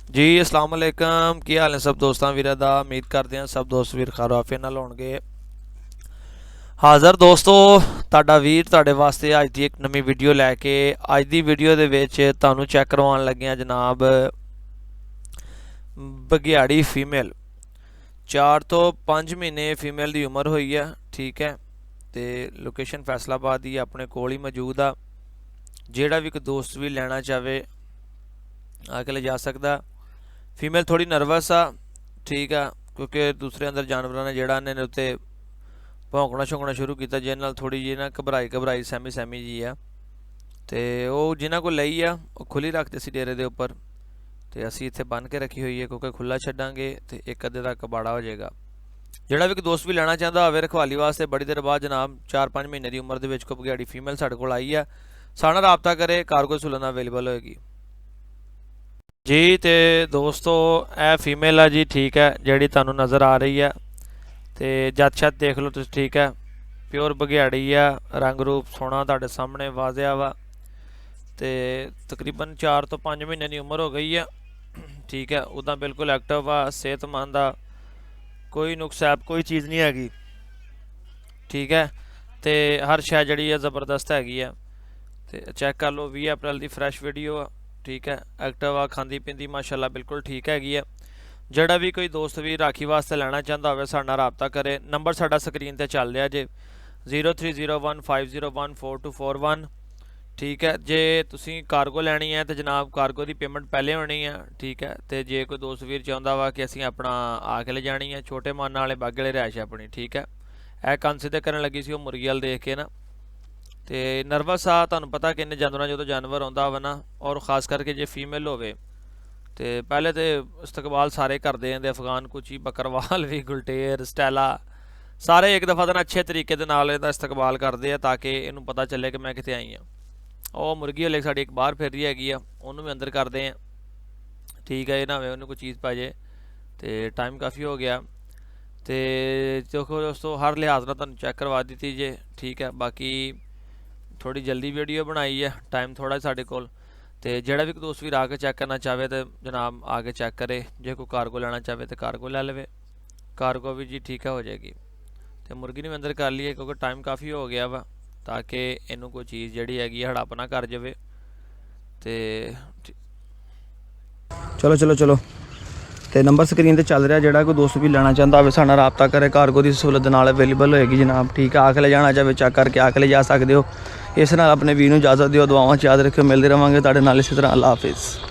जी अस्सलाम वालेकुम की हाल है सब दोस्तों वीर दा। उम्मीद करते हैं सब दोस्त वीर खैर आफियत नाल होणगे। हाज़र दोस्तों तुहाडा वीर तुहाडे वास्ते अज दी एक नवी वीडियो लैके अज दी वीडियो दे विच तुहानूं चैक करवाउण लगे हां जनाब बघियाड़ी फीमेल 4 तो 5 महीने फीमेल की उम्र हुई है। ठीक है, तो लोकेशन फैसलाबाद ही अपने कोल ही मौजूद आ। जिहड़ा भी कोई दोस्त भी लेना चाहे आके ले जा सकदा। फीमेल थोड़ी नर्वस आ, ठीक है, क्योंकि दूसरे अंदर जानवरों ने जिहड़ा ने उत्ते भौंकना शौंकना शुरू किया, जिहदे नाल थोड़ी जी ना घबराई सहमी जी आ। तो वो जिन्हों को लई आ खुली रखते सी डेरे के उपर, तो असी इत्थे बन के रखी हुई है क्योंकि खुला छड्डांगे तो एक अद्धे का कबाड़ा हो जाएगा। जिहड़ा भी कोई दोस्त भी लेना चाहता होवे रखवाली वास्ते बड़ी देर बाद जनाब 4-5 महीने की उम्र के कोई बघियाड़ी फीमेल साढ़े कोल आई है, साढ़े नाल राबता करे, कार्गो सुलन अवेलेबल होएगी जी। तो दोस्तों यह फीमेल है जी, ठीक है, जी तुहानूं नज़र आ रही है। तो जत छत देख लो तुसीं, ठीक है, प्योर बघियाड़ी है, रंग रूप सोहना तुहाडे सामने वाजिया वा। तो तकरीबन 4 तो 5 महीने की उम्र हो गई है। ठीक है, उदा बिल्कुल एक्टिव आ, सेहतमंद आ, कोई नुक्स ऐप कोई चीज़ नहीं हैगी। ठीक है, तो हर शै जी है ज़बरदस्त हैगी है। तो चैक कर लो 20 अप्रैल की फ्रैश वीडियो आ। ठीक है, एक्टिव आ, खाँदी पींदी माशाल्लाह बिल्कुल ठीक हैगी है। जिहड़ा भी कोई दोस्त भी राखी वास्ते लेना चाहता हो साडे नाल राबता करे। नंबर साडा स्क्रीन पर चल रहा जे 0301501441। ठीक है, जे तुसीं कार्गो लैनी है तो जनाब कार्गो की पेमेंट पहले होनी है। ठीक है, तो जे कोई दोस्त वीर चाहता वा कि असीं अपना आके ले जानी है, छोटे मन वाले बागे वाले रहायश अपनी। ठीक है, यह कंन सीधे करन लगी सी मुर्गी वाल देख के ना, तो नर्वस आ, तुहानूं पता कि इन्ने जानवरों जो जानवर आउंदा वा ना, और खास करके जे फीमेल होवे तो पहले तो इस्तकबाल सारे करते हैं, अफगान कुची बकरवाल भी गुलटेर स्टैला सारे एक दफ़ा दिन अच्छे तरीके दे नाल इहदा इस्तकबाल करते हैं ताकि इनू पता चले कि मैं कितने आई हाँ। और मुर्गी हले साड़ी एक बाहर फिर रही हैगी आ, उन्होंने भी अंदर करते हैं। ठीक है, ना उन्हें कोई चीज़ पै जाए। तो टाइम काफ़ी हो गया, तो देखो दोस्तों हर लिहाज ना तुहानूं चैक करवा दी जे। ठीक है, बाकी थोड़ी जल्दी वीडियो बनाई है, टाइम थोड़ा साढ़े कोल। तो जिहड़ा भी दोस्त भी आके चैक करना चाहे तो जनाब आके चैक करे। जो कोई कार्गो लेना चाहे तो कार्गो ले लवे, कार्गो भी जी ठीक है हो जाएगी। तो मुर्गी ने भी अंदर कर लिए क्योंकि टाइम काफ़ी हो गया वा, ताकि इनू कोई चीज़ जी हैगी हड़प ना कर जाए। तो चलो चलो चलो तो नंबर स्क्रीन पर चल रहा, जोड़ा कोई दोस्त भी लेना चाहता हो साडे नाल राबता करे, कार्गो की सहूलत नाल अवेलेबल होएगी जनाब। ठीक है, आके ले जाना चाहे चेक करके आके ले जा सकते हो। इस नाल अपने वीर नूं इजाजत दिओ, दुआवां च याद रखियो, मिलते रहांगे तुहाडे नाल इसी तरह। अल्लाह हाफिज़।